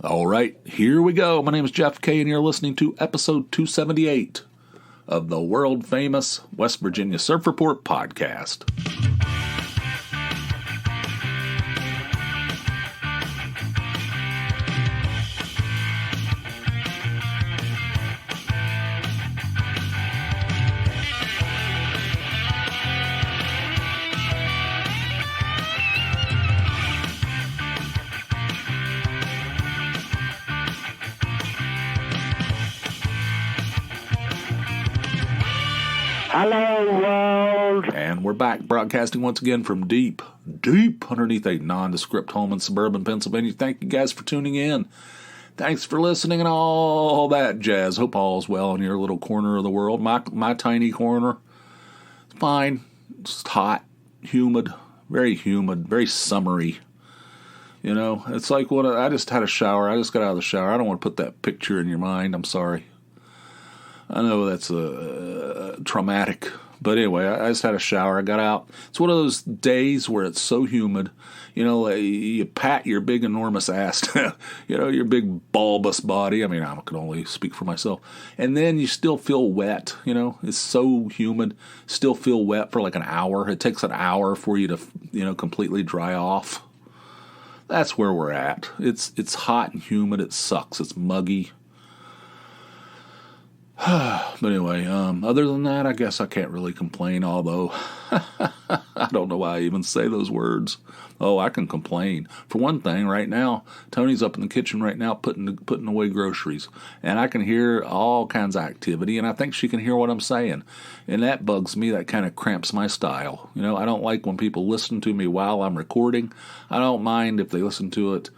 All right, here we go. My name is Jeff K, and you're listening to episode 278 of the world-famous West Virginia Surf Report podcast. Hello, world. And we're back broadcasting once again from deep underneath a nondescript home in suburban Pennsylvania. Thank you guys for tuning in. Thanks for listening and all that jazz. Hope all's well in your little corner of the world. My tiny corner. It's fine. It's hot, humid, very summery. You know, it's like when I just had a shower. I just got out of the shower. I don't want to put that picture in your mind. I'm sorry. I know that's traumatic, but anyway, I just had a shower. I got out. It's one of those days where it's so humid, you know, you pat your big, enormous ass, you know, your big, bulbous body. I mean, I can only speak for myself. And then you still feel wet, you know. It's so humid, still feel wet for like an hour. It takes an hour for you to, you know, completely dry off. That's where we're at. It's hot and humid. It sucks. It's muggy. But anyway, other than that, I guess I can't really complain, although I don't know why I even say those words. Oh, I can complain. For one thing, right now, Tony's up in the kitchen right now putting away groceries, and I can hear all kinds of activity, and I think she can hear what I'm saying, and that bugs me. That kind of cramps my style. You know, I don't like when people listen to me while I'm recording. I don't mind if they listen to it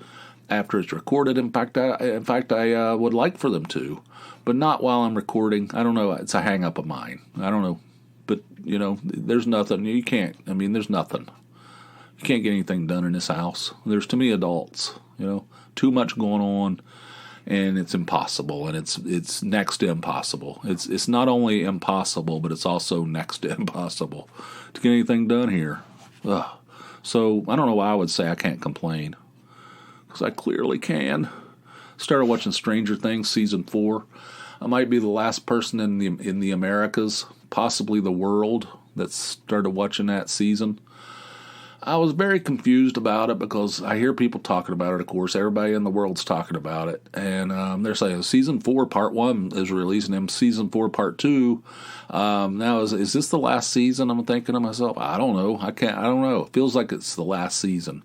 after it's recorded. In fact, I would like for them to. But not while I'm recording. I don't know. It's a hang-up of mine. I don't know. But, you know, there's nothing. There's nothing. You can't get anything done in this house. There's too many adults, you know. Too much going on, and it's impossible. And it's next to impossible. It's not only impossible, but it's also next to impossible to get anything done here. Ugh. So, I don't know why I would say I can't complain. Because I clearly can. Started watching Stranger Things season 4. I might be the last person in the Americas, possibly the world, that started watching that season. I was very confused about it because I hear people talking about it, of course. Everybody in the world's talking about it. And they're saying Season 4 Part 1 is releasing them. Season 4 Part 2. Now, is this the last season? I'm thinking to myself, I don't know. I don't know. It feels like it's the last season.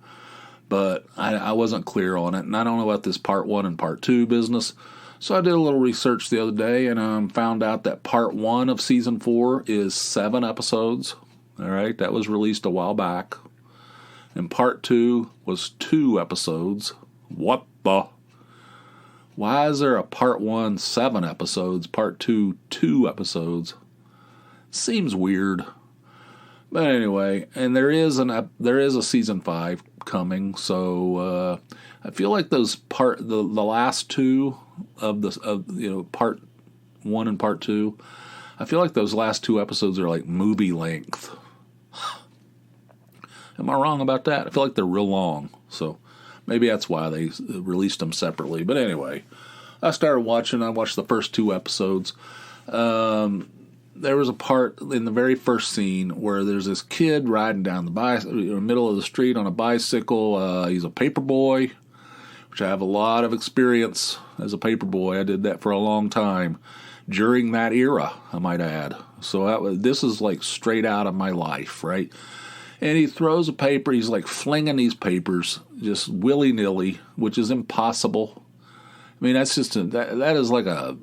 But I wasn't clear on it. And I don't know about this Part 1 and Part 2 business. So I did a little research the other day and found out that Part 1 of Season 4 is 7 episodes. All right, that was released a while back. And Part 2 was 2 episodes. What the? Why is there a Part 1, 7 episodes, Part 2, 2 episodes? Seems weird. But anyway, and there is a Season 5 coming, so I feel like the last two of Part 1 and Part 2, I feel like those last 2 episodes are like movie length. Am I wrong about that? I feel like they're real long, so maybe that's why they released them separately. But anyway, I started watching. I watched the first 2 episodes. There was a part in the very first scene where there's this kid riding down the middle of the street on a bicycle. He's a paper boy, which I have a lot of experience as a paper boy. I did that for a long time during that era, I might add. So this is like straight out of my life, right? And he throws a paper. He's like flinging these papers just willy-nilly, which is impossible. I mean, that's just that is like a...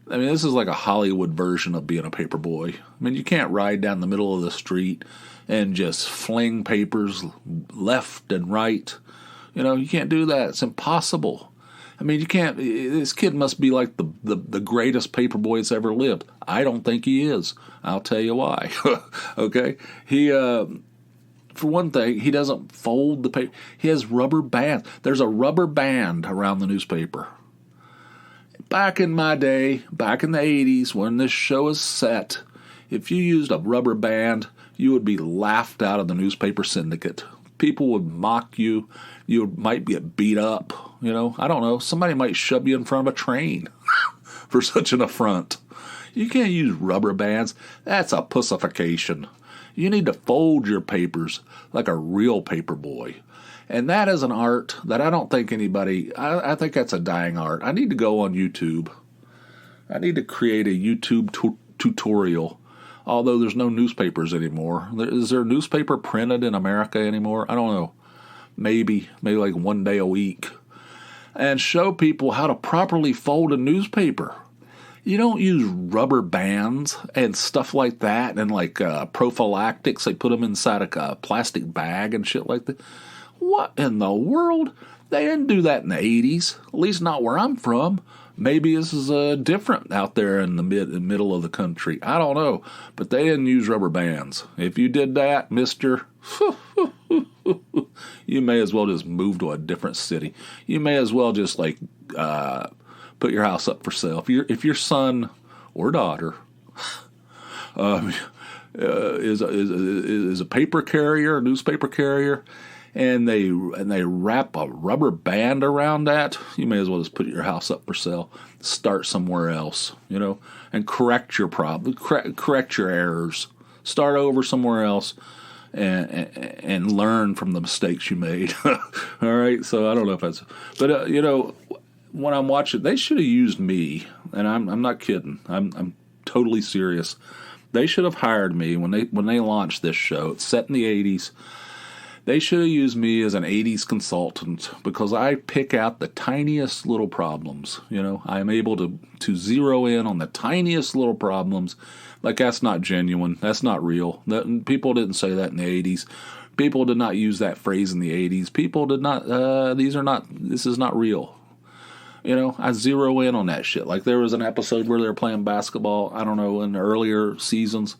I mean, this is like a Hollywood version of being a paper boy. I mean, you can't ride down the middle of the street and just fling papers left and right. You know, you can't do that. It's impossible. I mean, you can't. This kid must be like the greatest paper boy that's ever lived. I don't think he is. I'll tell you why. Okay? He, for one thing, he doesn't fold the paper. He has rubber bands. There's a rubber band around the newspaper. Back in my day, back in the 80s, when this show is set, if you used a rubber band, you would be laughed out of the newspaper syndicate. People would mock you. You might get beat up. I don't know. Somebody might shove you in front of a train for such an affront. You can't use rubber bands. That's a pussification. You need to fold your papers like a real paper boy. And that is an art that I don't think anybody, I think that's a dying art. I need to go on YouTube. I need to create a YouTube tutorial. Although there's no newspapers anymore. Is there a newspaper printed in America anymore? I don't know. Maybe like one day a week. And show people how to properly fold a newspaper. You don't use rubber bands and stuff like that and like prophylactics. They put them inside a plastic bag and shit like that. What in the world? They didn't do that in the 80s. At least not where I'm from. Maybe this is different out there in the middle of the country. I don't know. But they didn't use rubber bands. If you did that, mister, you may as well just move to a different city. You may as well just like put your house up for sale. If your son or daughter is a paper carrier, a newspaper carrier, and they wrap a rubber band around that, you may as well just put your house up for sale. Start somewhere else, and correct your problem, correct your errors. Start over somewhere else, and learn from the mistakes you made. All right, so I don't know if that's, but when I'm watching, they should have used me, and I'm not kidding. I'm totally serious. They should have hired me when they launched this show. It's set in the 80s. They should have used me as an 80s consultant because I pick out the tiniest little problems. I am able to zero in on the tiniest little problems. Like, that's not genuine. That's not real. People didn't say that in the 80s. People did not use that phrase in the 80s. People did not, this is not real. I zero in on that shit. Like, there was an episode where they were playing basketball, I don't know, in the earlier seasons.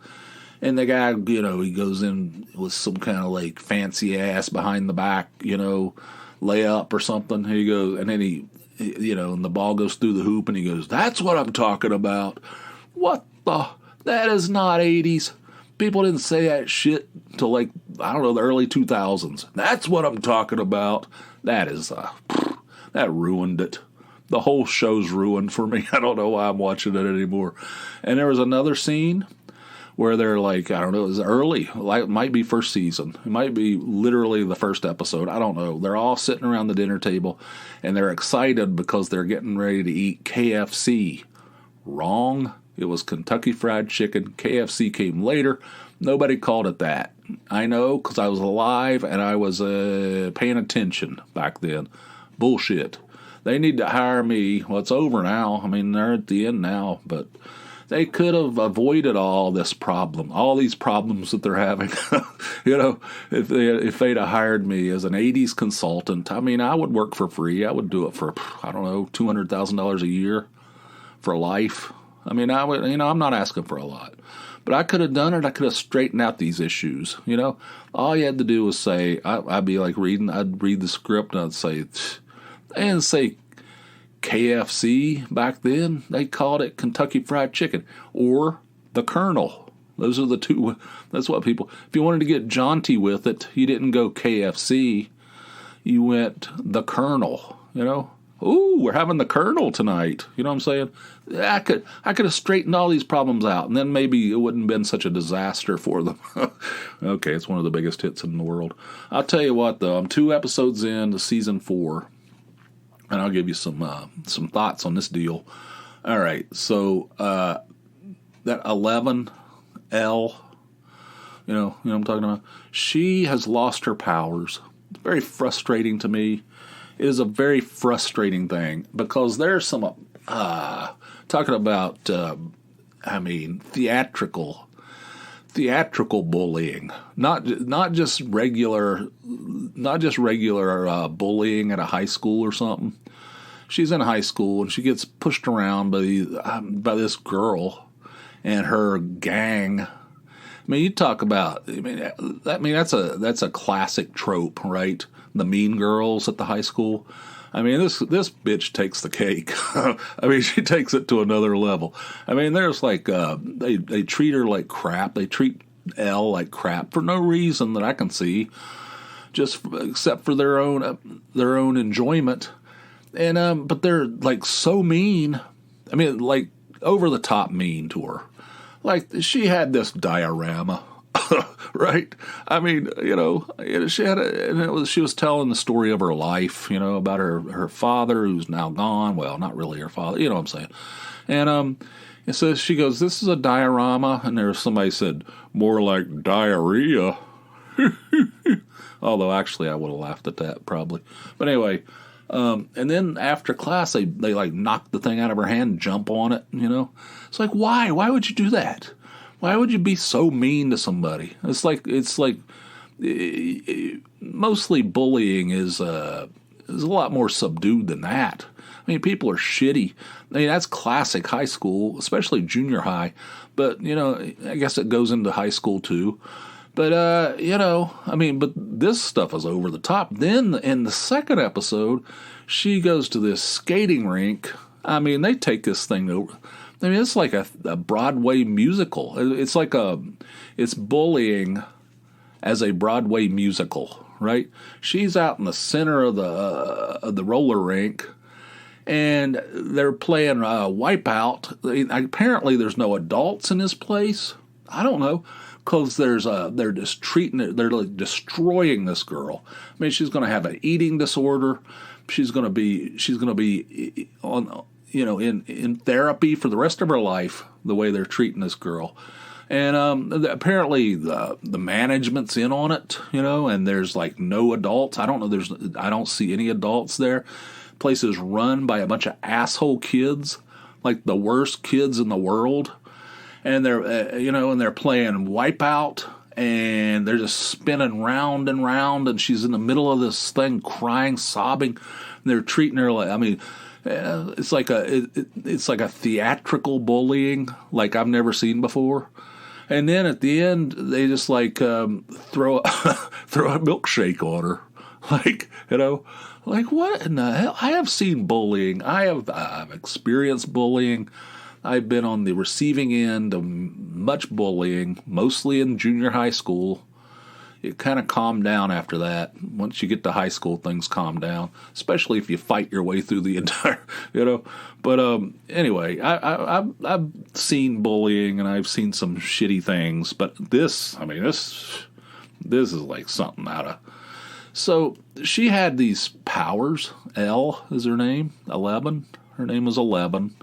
And the guy, he goes in with some kind of like fancy ass behind the back, layup or something. He goes, and then and the ball goes through the hoop and he goes, "That's what I'm talking about." What the? That is not 80s. People didn't say that shit till like, I don't know, the early 2000s. That's what I'm talking about. That is, that ruined it. The whole show's ruined for me. I don't know why I'm watching it anymore. And there was another scene where they're like, I don't know, it was early. Like, it might be first season. It might be literally the first episode. I don't know. They're all sitting around the dinner table, and they're excited because they're getting ready to eat KFC. Wrong. It was Kentucky Fried Chicken. KFC came later. Nobody called it that. I know, because I was alive, and I was paying attention back then. Bullshit. They need to hire me. Well, it's over now. I mean, they're at the end now, but they could have avoided all this problem, all these problems that they're having. If they'd have hired me as an 80s consultant, I mean, I would work for free. I would do it for, I don't know, $200,000 a year for life. I mean, I would, I'm not asking for a lot, but I could have done it. I could have straightened out these issues. All you had to do was say, I'd be like I'd read the script and I'd say, and say KFC back then. They called it Kentucky Fried Chicken or the Colonel. Those are the two. That's what people, if you wanted to get jaunty with it, you didn't go KFC. You went the Colonel, Ooh, we're having the Colonel tonight. You know what I'm saying? I could have straightened all these problems out, and then maybe it wouldn't have been such a disaster for them. Okay, it's one of the biggest hits in the world. I'll tell you what, though. I'm 2 episodes into season 4. And I'll give you some thoughts on this deal. All right, so that 11L, you know what I'm talking about? She has lost her powers. It's very frustrating to me. It is a very frustrating thing because there's some talking about theatrical bullying, not just regular bullying at a high school or something. She's in high school and she gets pushed around by this girl and her gang. I mean, you talk about. That's a classic trope, right? The mean girls at the high school. I mean, this bitch takes the cake. I mean, she takes it to another level. I mean, there's like they treat her like crap. They treat Elle like crap for no reason that I can see. except for their own enjoyment. And but they're like so mean. I mean, like over the top mean to her. Like she had this diorama, right? I mean, she was telling the story of her life, about her father who's now gone. Well, not really her father, you know what I'm saying. And so she goes, "This is a diorama," and there was somebody said, "More like diarrhea." Although actually I would have laughed at that probably. But anyway, and then after class they like knock the thing out of her hand and jump on it, It's like, why? Why would you do that? Why would you be so mean to somebody? It's like mostly bullying is a lot more subdued than that. I mean, people are shitty. I mean, that's classic high school, especially junior high. But, I guess it goes into high school too. But, but this stuff is over the top. Then in the second episode, she goes to this skating rink. I mean, they take this thing over. I mean, it's like a Broadway musical. It's bullying as a Broadway musical, right? She's out in the center of the roller rink, and they're playing Wipeout. Apparently, there's no adults in this place. I don't know, because they're like destroying this girl. I mean, she's going to have an eating disorder. She's going to be on, in therapy for the rest of her life. The way they're treating this girl. And apparently the management's in on it, and there's like no adults. I don't see any adults there. Place is run by a bunch of asshole kids, like the worst kids in the world. And they're, and they're playing Wipeout, and they're just spinning round and round, and she's in the middle of this thing crying, sobbing. And they're treating her like, I mean, it's like a theatrical bullying like I've never seen before. And then at the end, they just like throw a milkshake on her, like what in the hell? I have seen bullying. I've experienced bullying. I've been on the receiving end of much bullying, mostly in junior high school. It kind of calmed down after that. Once you get to high school, things calm down, especially if you fight your way through the entire, But anyway, I've seen bullying and I've seen some shitty things, but this is like something out of. So she had these powers. Elle is her name. 11. Her name was 11.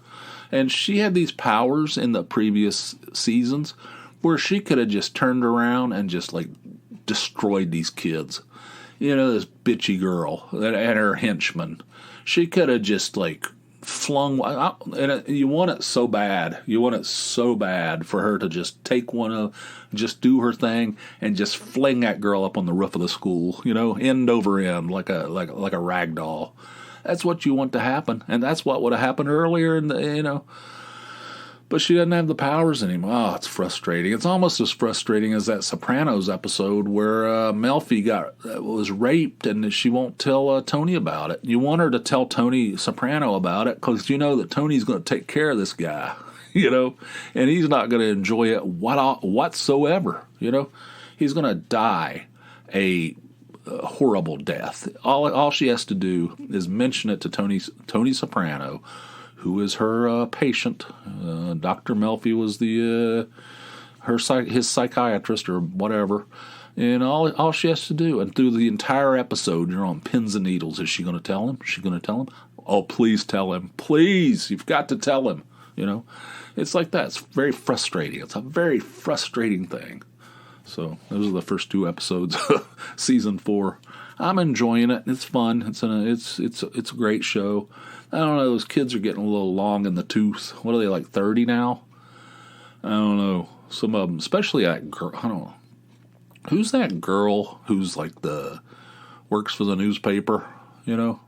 And she had these powers in the previous seasons where she could have just turned around and just like destroyed these kids. This bitchy girl and her henchman. She could have just like flung, and you want it so bad. You want it so bad for her to just take just do her thing and just fling that girl up on the roof of the school, end over end like a rag doll. That's what you want to happen, and that's what would have happened earlier in the, But she doesn't have the powers anymore. Oh, it's frustrating. It's almost as frustrating as that Sopranos episode where Melfi was raped, and she won't tell Tony about it. You want her to tell Tony Soprano about it because you know that Tony's going to take care of this guy, and he's not going to enjoy it whatsoever. He's going to die a horrible death. All she has to do is mention it to Tony Soprano, who is her patient. Dr. Melfi was his psychiatrist or whatever. And all she has to do, and through the entire episode, you're on pins and needles. Is she going to tell him? Is she going to tell him? Oh, please tell him. Please, you've got to tell him. It's like that. It's very frustrating. It's a very frustrating thing. So those are the first 2 episodes of season 4. I'm enjoying it. It's fun. It's a great show. I don't know. Those kids are getting a little long in the tooth. What are they, like 30 now? I don't know. Some of them, especially that girl. I don't know. Who's that girl who's like works for the newspaper?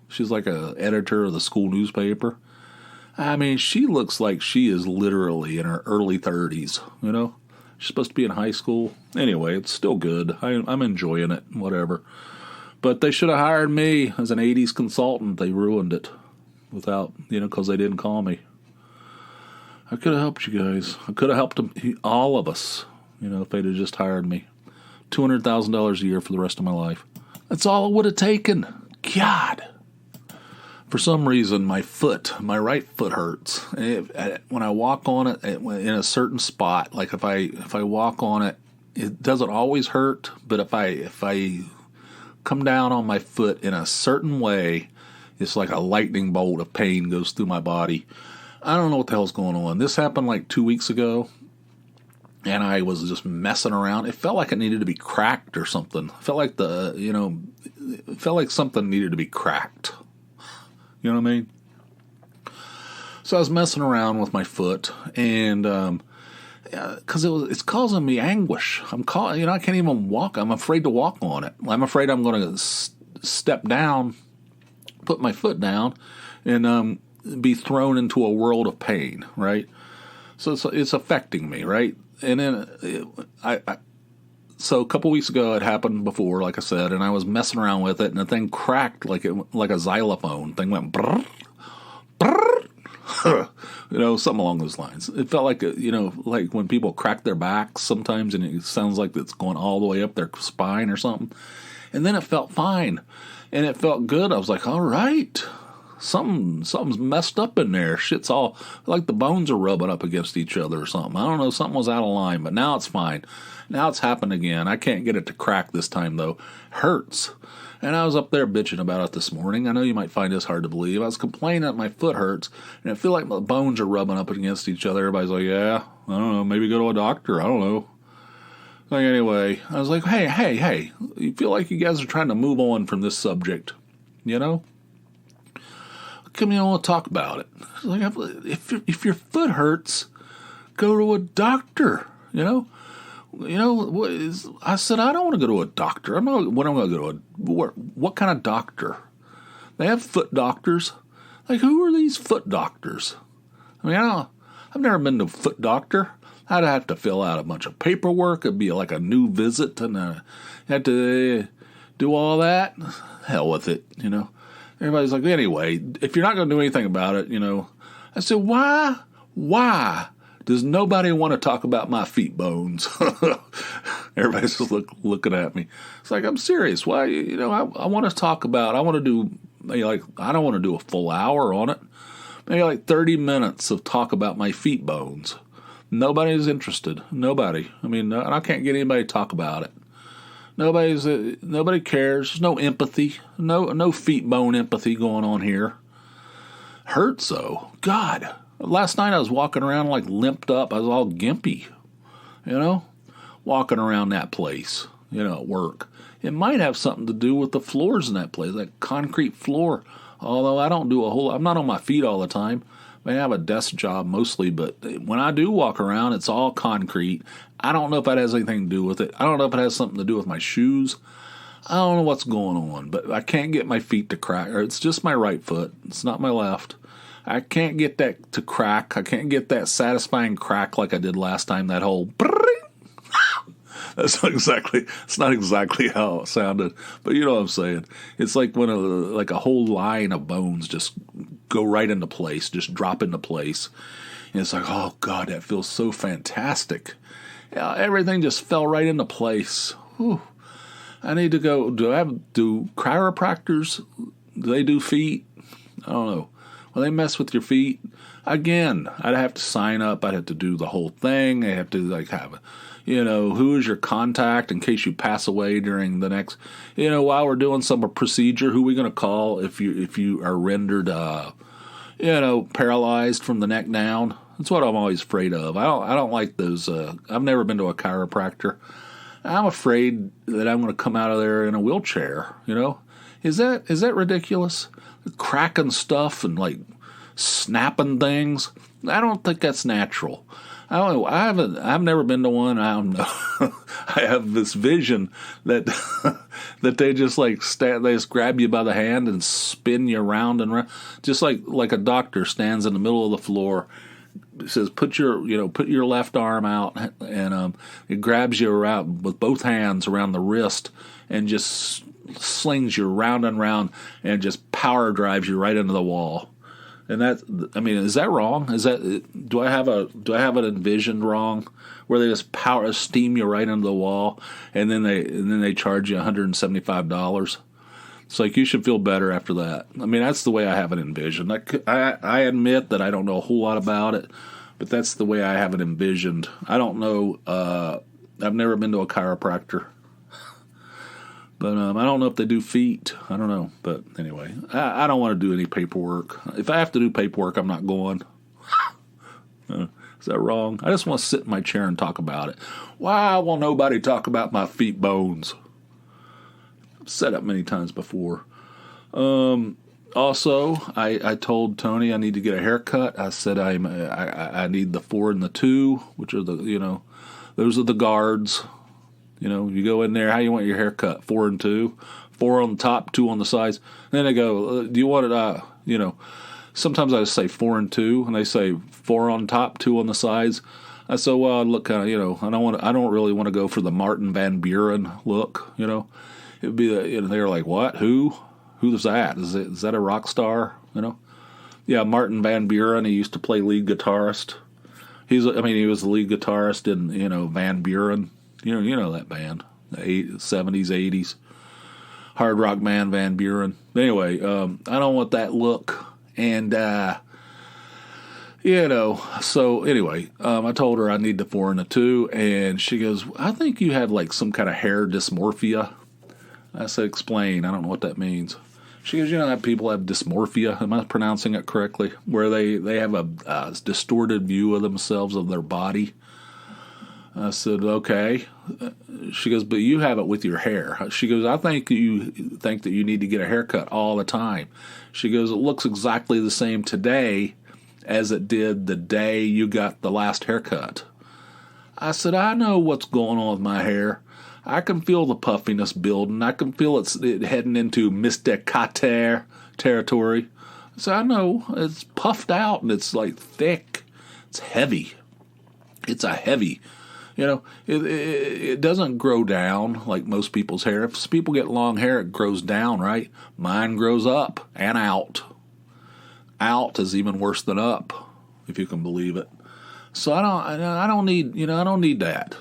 She's like a editor of the school newspaper. I mean, she looks like she is literally in her early 30s. She's supposed to be in high school. Anyway, it's still good. I'm enjoying it, whatever. But they should have hired me as an 80s consultant. They ruined it without, because they didn't call me. I could have helped you guys. I could have helped them, all of us, if they'd have just hired me. $200,000 a year for the rest of my life. That's all it would have taken. God. For some reason, my right foot hurts. When I walk on it in a certain spot, like if I walk on it, it doesn't always hurt. But if I come down on my foot in a certain way, it's like a lightning bolt of pain goes through my body. I don't know what the hell's going on. This happened like 2 weeks ago, and I was just messing around. It felt like it needed to be cracked or something. It felt like it felt like something needed to be cracked. You know what I mean? So I was messing around with my foot, and because it's causing me anguish. I can't even walk. I'm afraid to walk on it. I'm afraid I'm going to step down, put my foot down, and be thrown into a world of pain. Right? So it's affecting me. Right? And then So a couple weeks ago, it happened before, like I said, and I was messing around with it, and the thing cracked like a xylophone. Thing went brrr, brrr, something along those lines. It felt like like when people crack their backs sometimes, and it sounds like it's going all the way up their spine or something. And then it felt fine, and it felt good. I was like, all right, something's messed up in there. Shit's all like the bones are rubbing up against each other or something. I don't know. Something was out of line, but now it's fine. Now it's happened again. I can't get it to crack this time, though. Hurts. And I was up there bitching about it this morning. I know you might find this hard to believe. I was complaining that my foot hurts, and I feel like my bones are rubbing up against each other. Everybody's like, yeah, I don't know, maybe go to a doctor. I don't know. Like, anyway, I was like, hey, you feel like you guys are trying to move on from this subject, Come here, I want to talk about it. Like, if your foot hurts, go to a doctor, I said, I don't want to go to a doctor. I'm not. What am I going to go to? What kind of doctor? They have foot doctors. Like, who are these foot doctors? I mean, I've never been to a foot doctor. I'd have to fill out a bunch of paperwork. It'd be like a new visit, and have to do all that. Hell with it, Everybody's like, anyway, if you're not going to do anything about it, I said, why does nobody want to talk about my feet bones? Everybody's just looking at me. It's like, I'm serious. Why? I want to talk about, I want to do, I don't want to do a full hour on it. Maybe like 30 minutes of talk about my feet bones. Nobody's interested. Nobody. I mean, I can't get anybody to talk about it. Nobody cares. There's no empathy. No feet bone empathy going on here. Hurts though. God. Last night I was walking around like limped up. I was all gimpy, walking around that place, at work. It might have something to do with the floors in that place, that concrete floor. Although I don't do I'm not on my feet all the time. I have a desk job mostly, but when I do walk around, it's all concrete. I don't know if that has anything to do with it. I don't know if it has something to do with my shoes. I don't know what's going on, but I can't get my feet to crack. Or it's just my right foot. It's not my left. I can't get that to crack. I can't get that satisfying crack like I did last time. That whole it's not exactly how it sounded, but you know what I'm saying. It's like when a whole line of bones just go right into place, just drop into place. And it's like, oh God, that feels so fantastic. Yeah, everything just fell right into place. Whew. I need to go. Do chiropractors? Do they do feet? I don't know. Well, they mess with your feet. Again, I'd have to sign up. I'd have to do the whole thing. I have to have who is your contact in case you pass away during the next, while we're doing some procedure, who are we going to call if you are rendered, paralyzed from the neck down? That's what I'm always afraid of. I don't like those. I've never been to a chiropractor. I'm afraid that I'm going to come out of there in a wheelchair. Is that ridiculous? Cracking stuff and like snapping things. I don't think that's natural. I've never been to one. I don't know. I have this vision that that they just they just grab you by the hand and spin you around and around, just like a doctor stands in the middle of the floor. It says, put your left arm out, and it grabs you around with both hands around the wrist and just slings you round and round and just power drives you right into the wall. And is that wrong? Do I have it envisioned wrong, where they just steam you right into the wall, and then they charge you $175? It's like you should feel better after that. I mean, that's the way I have it envisioned. I admit that I don't know a whole lot about it, but that's the way I have it envisioned. I don't know. I've never been to a chiropractor. But I don't know if they do feet. I don't know. But anyway, I don't want to do any paperwork. If I have to do paperwork, I'm not going. Is that wrong? I just want to sit in my chair and talk about it. Why won't nobody talk about my feet bones? I've said that many times before. Also, I told Tony I need to get a haircut. I said I need the 4 and the 2, which are those are the guards. You go in there, how you want your hair cut? 4 and 2, 4 on the top, 2 on the sides. And then they go, do you want it, sometimes I just say 4 and 2, and they say 4 on top, 2 on the sides. I said, well, I look kind of, I don't really want to go for the Martin Van Buren look, It'd be, they're like, what? Who's that? Is that a rock star, Yeah, Martin Van Buren, he used to play lead guitarist. He was the lead guitarist in, Van Buren. You know that band, the 70s, 80s, hard rock band Van Buren. Anyway, I don't want that look, and So anyway, I told her I need the 4 and the 2, and she goes, "I think you have like some kind of hair dysmorphia." I said, "Explain." I don't know what that means. She goes, how people have dysmorphia. Am I pronouncing it correctly? Where they have a distorted view of themselves, of their body. I said, okay. She goes, but you have it with your hair. She goes, I think you think that you need to get a haircut all the time. She goes, it looks exactly the same today as it did the day you got the last haircut. I said, I know what's going on with my hair. I can feel the puffiness building. I can feel it heading into Mr. territory. So I know it's puffed out and it's like thick. It's heavy. It's a heavy. It doesn't grow down like most people's hair. If people get long hair, it grows down, right? Mine grows up and out. Out is even worse than up, if you can believe it. So I don't need that.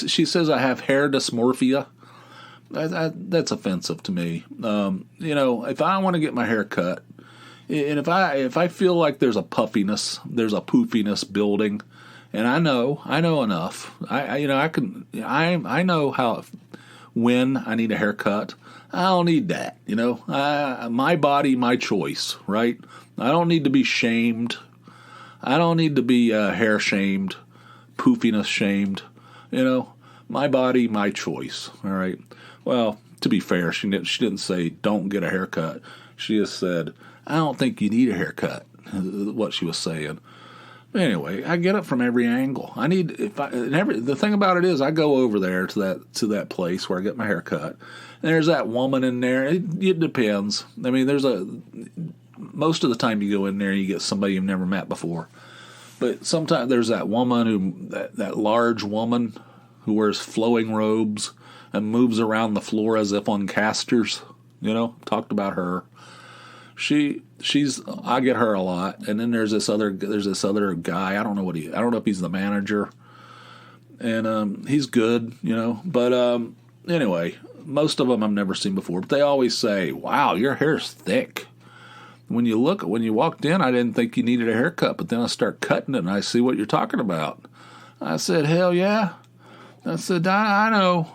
She says I have hair dysmorphia. That's offensive to me. If I want to get my hair cut, and if I feel like there's a puffiness, there's a poofiness building. And I know enough. I know when I need a haircut. I don't need that. My body, my choice. Right? I don't need to be shamed. I don't need to be hair shamed, poofiness shamed. My body, my choice. All right. Well, to be fair, she didn't say don't get a haircut. She just said I don't think you need a haircut. What she was saying. Anyway, I get it from every angle. The thing about it is, I go over there to that place where I get my hair cut. And there's that woman in there. It depends. I mean, most of the time you go in there and you get somebody you've never met before. But sometimes there's that woman that large woman who wears flowing robes and moves around the floor as if on casters. Talked about her. I get her a lot, and then there's this other guy. I don't know if he's the manager, and he's good, But anyway, most of them I've never seen before. But they always say, "Wow, your hair's thick." When you walked in, I didn't think you needed a haircut, but then I start cutting it, and I see what you're talking about. I said, "Hell yeah!" I said, "I know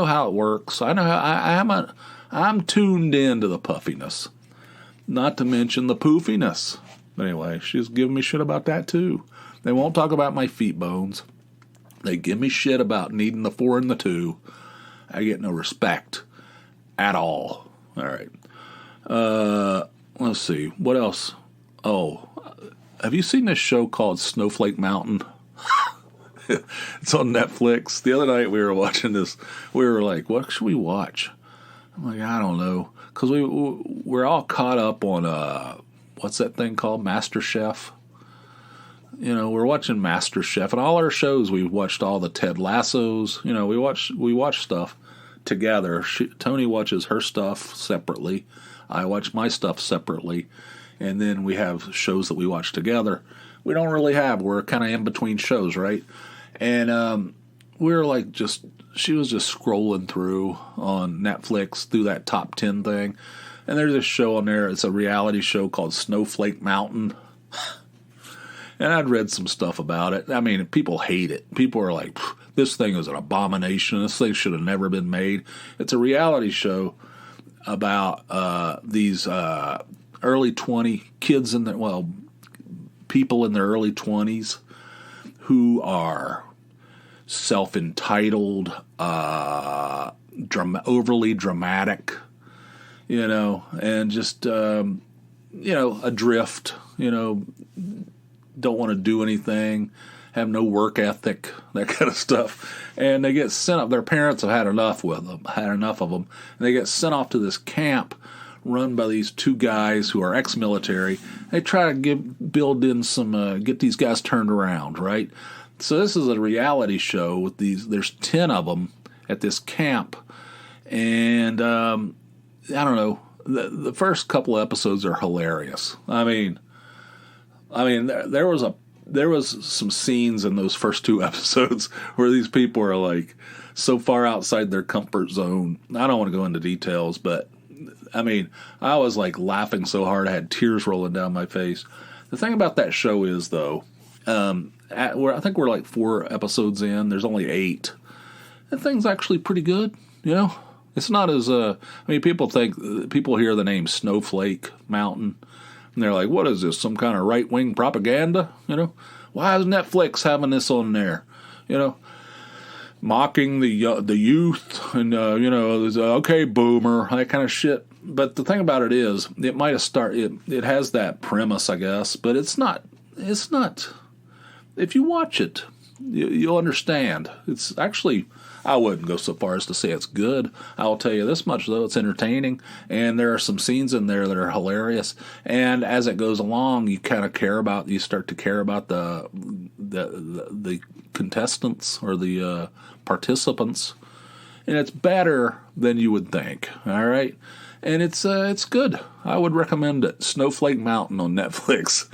how it works. I know how I'm tuned into the puffiness." Not to mention the poofiness. But anyway, she's giving me shit about that too. They won't talk about my feet bones. They give me shit about needing the 4 and the 2. I get no respect at all. All right. Let's see. What else? Oh, have you seen this show called Snowflake Mountain? It's on Netflix. The other night we were watching this. We were like, what should we watch? I'm like, I don't know. Because we're all caught up on, what's that thing called? MasterChef. We're watching MasterChef. And all our shows, we watched all the Ted Lassos. We watch stuff together. Tony watches her stuff separately. I watch my stuff separately. and then we have shows that we watch together. We don't really have. We're kind of in between shows, right? And we were like she was just scrolling through on Netflix through that top 10 thing. And there's this show on there. It's a reality show called Snowflake Mountain. And I'd read some stuff about it. I mean, people hate it. People are like, this thing is an abomination. This thing should have never been made. It's a reality show about these early 20 kids people in their early 20s who are self-entitled, overly dramatic, and just, adrift, don't want to do anything, have no work ethic, that kind of stuff. And they get sent up. Their parents have had enough of them, and they get sent off to this camp run by these two guys who are ex-military. They try to build in some, get these guys turned around, right? So this is a reality show with there's 10 of them at this camp. And I don't know, the first couple of episodes are hilarious. I mean, there was some scenes in those first 2 episodes where these people are like so far outside their comfort zone. I don't want to go into details, but I mean, I was like laughing so hard I had tears rolling down my face. The thing about that show is, though, I think we're like 4 episodes in. There's only 8. That thing's actually pretty good, It's not as people hear the name Snowflake Mountain, and they're like, what is this, some kind of right-wing propaganda? Why is Netflix having this on there? Mocking the youth and, okay, boomer, that kind of shit. But the thing about it is, it might have it has that premise, I guess, but it's not, if you watch it, you'll understand. It's actually, I wouldn't go so far as to say it's good. I'll tell you this much, though, it's entertaining, and there are some scenes in there that are hilarious. And as it goes along, you start to care about the contestants or the participants, and it's better than you would think. All right, and it's good. I would recommend it. Snowflake Mountain on Netflix.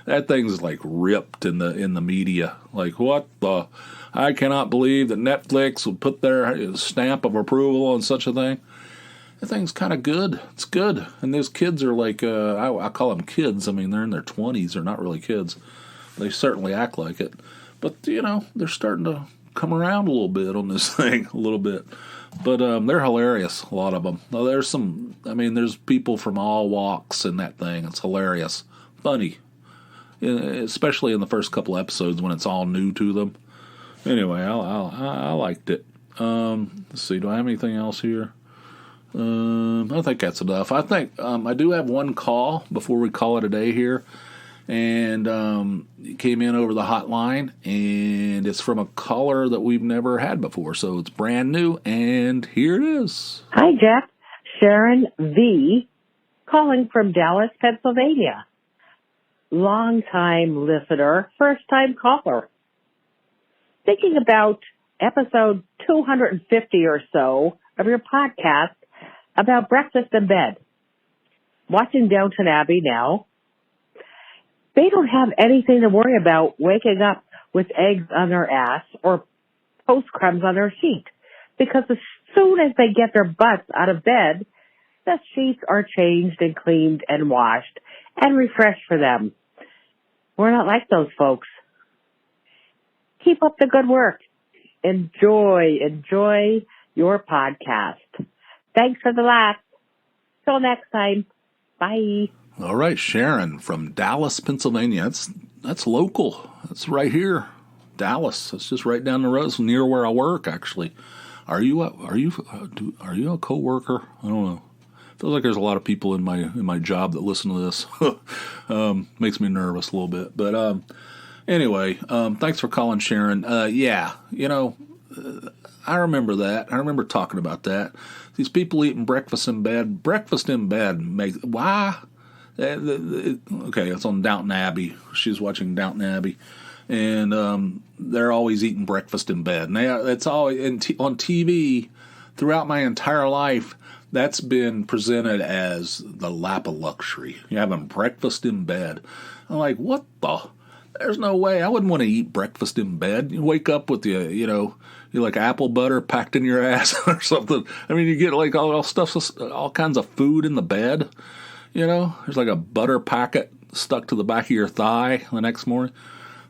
That thing's like ripped in the media. Like, what the? I cannot believe that Netflix would put their stamp of approval on such a thing. That thing's kind of good. It's good. And those kids are like, I call them kids. I mean, they're in their 20s. They're not really kids. They certainly act like it. But, they're starting to come around a little bit on this thing, a little bit. But they're hilarious, a lot of them. There's people from all walks in that thing. It's hilarious. Funny. Especially in the first couple episodes when it's all new to them. Anyway, I liked it. Let's see, do I have anything else here? I think that's enough. I think I do have one call before we call it a day here. And it came in over the hotline, and it's from a caller that we've never had before. So it's brand new, and here it is. Hi, Jeff. Sharon V. calling from Dallas, Pennsylvania. Long-time listener, first-time caller. Thinking about episode 250 or so of your podcast about breakfast in bed. Watching Downton Abbey now. They don't have anything to worry about waking up with eggs on their ass or toast crumbs on their sheet, because as soon as they get their butts out of bed, the sheets are changed and cleaned and washed and refreshed for them. We're not like those folks. Keep up the good work. Enjoy your podcast. Thanks for the laugh. Till next time. Bye. All right, Sharon from Dallas, Pennsylvania. That's local. That's right here, Dallas. It's just right down the road. It's near where I work, actually. Are you a coworker? I don't know. Feels like there's a lot of people in my job that listen to this. Makes me nervous a little bit, but anyway, thanks for calling, Sharon. I remember that. I remember talking about that. These people eating breakfast in bed. Breakfast in bed makes why? Okay, it's on Downton Abbey. She's watching Downton Abbey, and they're always eating breakfast in bed. And it's always on TV throughout my entire life. That's been presented as the lap of luxury. You're having breakfast in bed. I'm like, what the? There's no way. I wouldn't want to eat breakfast in bed. You wake up with you like apple butter packed in your ass or something. I mean, you get like all kinds of food in the bed. There's like a butter packet stuck to the back of your thigh the next morning.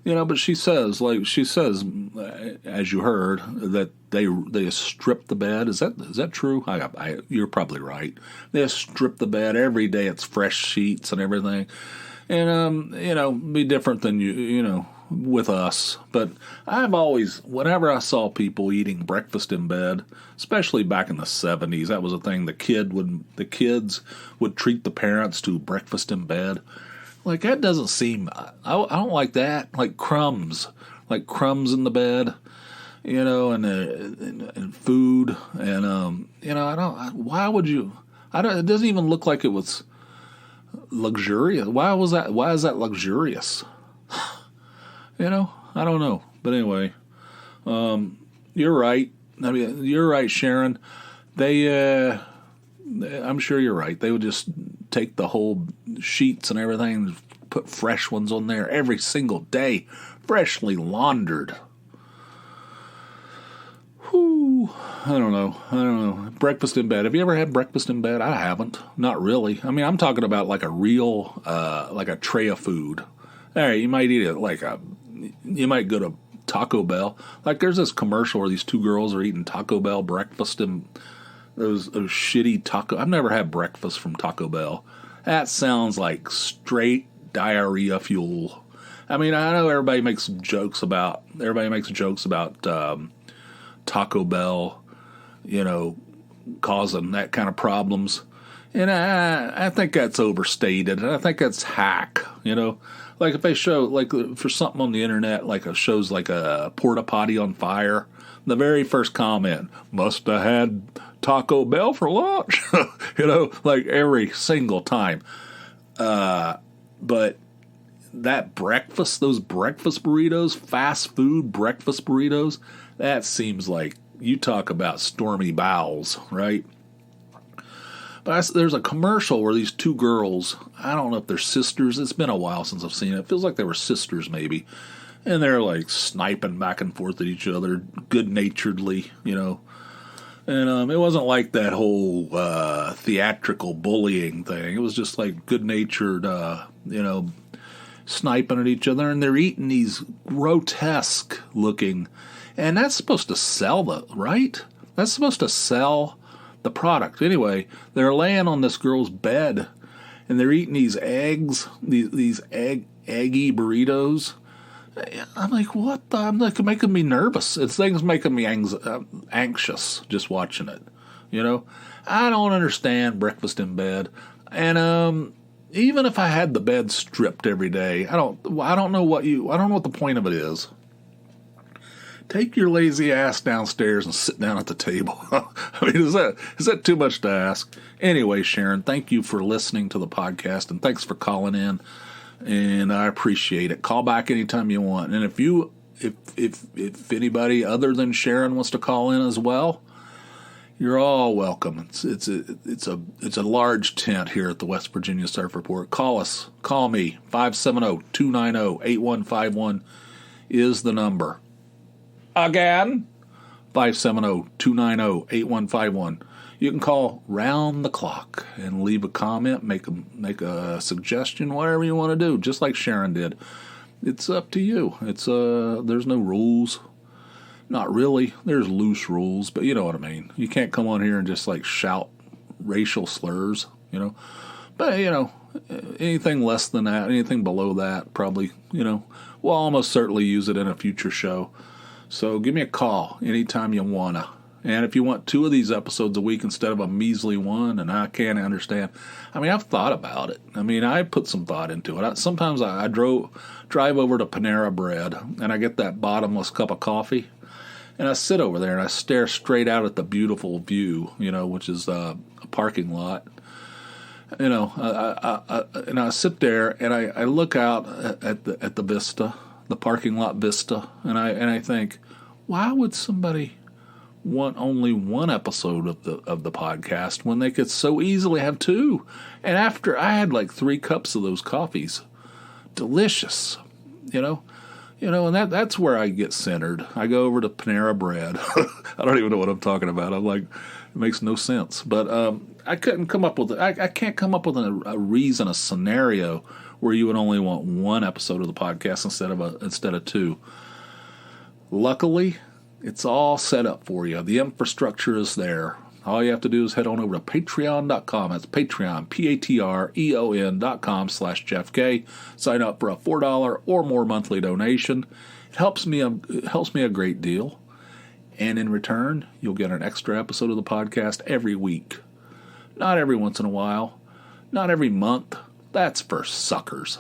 But she says, as you heard, that they strip the bed. Is that true? You're probably right. They strip the bed every day. It's fresh sheets and everything. And, be different than with us. But I've always, whenever I saw people eating breakfast in bed, especially back in the 70s, that was a thing. The kids would treat the parents to breakfast in bed. Like, that doesn't seem, I don't like that. Like crumbs in the bed, and food. And, why would you, it doesn't even look like it was luxurious. Why is that luxurious? I don't know. But anyway, you're right. I mean, you're right, Sharon. I'm sure you're right. They would just take the whole sheets and everything, put fresh ones on there every single day, freshly laundered. Whew. I don't know. Breakfast in bed. Have you ever had breakfast in bed? I haven't. Not really. I mean, I'm talking about like a real, like a tray of food. All right, you might eat it you might go to Taco Bell. Like there's this commercial where these two girls are eating Taco Bell breakfast and those shitty taco. I've never had breakfast from Taco Bell. That sounds like straight diarrhea fuel. I mean, I know everybody makes jokes about Taco Bell, causing that kind of problems. And I think that's overstated. And I think that's hack, Like if they show, like for something on the internet, like it shows like a porta potty on fire, the very first comment, must have had Taco Bell for lunch, like every single time. But that those breakfast burritos, fast food breakfast burritos, that seems like, you talk about stormy bowels, right? But there's a commercial where these two girls, I don't know if they're sisters. It's been a while since I've seen it. It feels like they were sisters maybe. And they're like sniping back and forth at each other good-naturedly, And it wasn't like that whole theatrical bullying thing. It was just like good-natured, sniping at each other. And they're eating these grotesque-looking. And that's supposed to sell right? That's supposed to sell the product. Anyway, they're laying on this girl's bed, and they're eating these eggs, these eggy burritos. I'm like, what the? I'm like, making me nervous. It's things making me anxious just watching it. I don't understand breakfast in bed, and even if I had the bed stripped every day, I don't know what the point of it is. Take your lazy ass downstairs and sit down at the table. I mean, is that too much to ask? Anyway, Sharon, thank you for listening to the podcast, and thanks for calling in. And I appreciate it. Call back anytime you want. And if anybody other than Sharon wants to call in as well, you're all welcome. It's a large tent here at the West Virginia Surf Report. Call me. 570-290-8151 is the number. Again, 570-290-8151. You can call round the clock and leave a comment, make a suggestion, whatever you want to do, just like Sharon did. It's up to you. There's no rules. Not really. There's loose rules, but you know what I mean. You can't come on here and just like shout racial slurs, But, anything less than that, anything below that, probably, we'll almost certainly use it in a future show. So give me a call anytime you wanna. And if you want 2 of these episodes a week instead of a measly one, and I can't understand. I mean, I've thought about it. I mean, I put some thought into it. Sometimes I drive over to Panera Bread, and I get that bottomless cup of coffee, and I sit over there and I stare straight out at the beautiful view, which is a parking lot. And I sit there and I look out at the vista, the parking lot vista, and I think, why would somebody want only one episode of the podcast when they could so easily have two. And after I had like 3 cups of those coffees, delicious, and that's where I get centered. I go over to Panera Bread. I don't even know what I'm talking about. I'm like, it makes no sense. But I couldn't come up with I can't come up with a reason, a scenario where you would only want one episode of the podcast instead of 2. Luckily, it's all set up for you. The infrastructure is there. All you have to do is head on over to patreon.com. That's Patreon, patreon.com/JeffK. Sign up for a $4 or more monthly donation. It helps me a great deal. And in return, you'll get an extra episode of the podcast every week. Not every once in a while. Not every month. That's for suckers.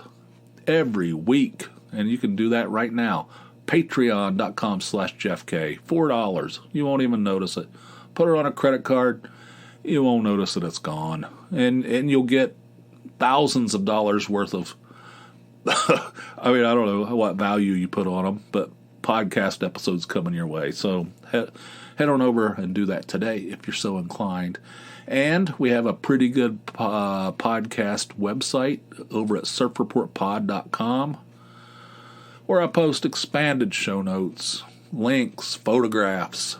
Every week. And you can do that right now. Patreon.com/JeffK. $4. You won't even notice it. Put it on a credit card. You won't notice that it's gone. And you'll get thousands of dollars worth of, I mean, I don't know what value you put on them, but podcast episodes coming your way. So head on over and do that today if you're so inclined. And we have a pretty good podcast website over at surfreportpod.com, where I post expanded show notes, links, photographs,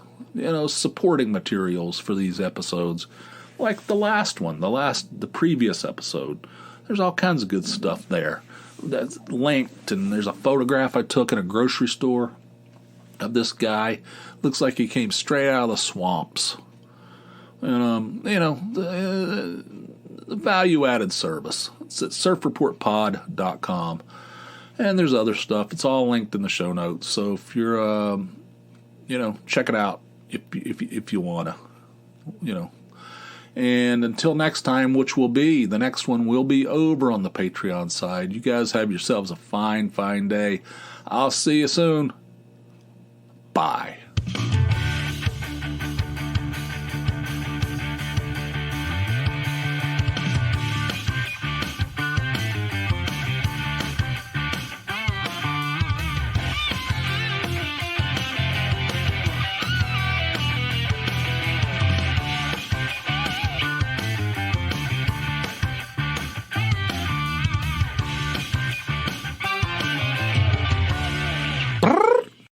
supporting materials for these episodes, like the last one, the previous episode. There's all kinds of good stuff there that's linked, and there's a photograph I took in a grocery store of this guy. Looks like he came straight out of the swamps. And, the value-added service. It's at surfreportpod.com. And there's other stuff. It's all linked in the show notes. So if you're, check it out if you want to, And until next time, the next one will be over on the Patreon side. You guys have yourselves a fine, fine day. I'll see you soon. Bye.